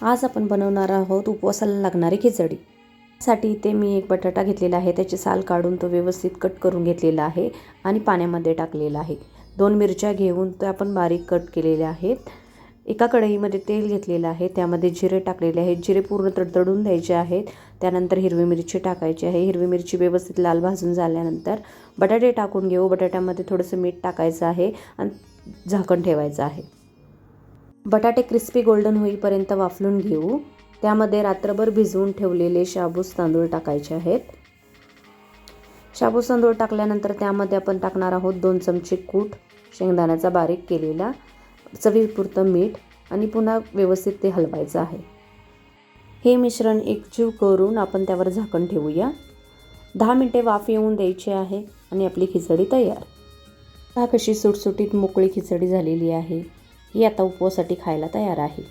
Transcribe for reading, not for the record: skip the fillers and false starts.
आज आपण बनवणार आहोत उपवासाला लागणारी खिचडी। साठी इथे मी एक बटाटा घेतलेला आहे, त्याची साल काढून तो व्यवस्थित कट करून घेतलेला आहे आणि पाण्यामध्ये टाकलेला आहे। 2 मिरच्या घेऊन त्या आपण बारीक कट केलेल्या आहेत। एका कढईमध्ये तेल घेतलेलं आहे, त्यामध्ये जिरे टाकलेले आहेत। जिरे पूर्ण तडतडून द्यायचे आहेत। त्यानंतर हिरवी मिरची टाकायची आहे। हिरवी मिरची व्यवस्थित लाल भाजून झाल्यानंतर बटाटे टाकून घेऊ। बटाट्यामध्ये थोडंसं मीठ टाकायचं आहे आणि झाकण ठेवायचं आहे। बटाटे क्रिस्पी गोल्डन होईपर्यंत वाफलून घेऊ। त्यामध्ये रात्रभर भिजवून ठेवलेले शाबूत तांदूळ टाकायचे आहेत। शाबूत तांदूळ टाकल्यानंतर त्यामध्ये आपण टाकणार आहोत 2 चमचे कूट शेंगदाण्याचा बारीक केलेला, चवीपुरतं मीठ आणि पुन्हा व्यवस्थित ते हलवायचं आहे। हे मिश्रण एकजीव करून आपण त्यावर झाकण ठेवूया। 10 मिनिटे वाफ येऊन द्यायची आहे आणि आपली खिचडी तयार। हा कशी सुटसुटीत मोकळी खिचडी झालेली आहे। ही आता उपवासासाठी खायला तयार आहे।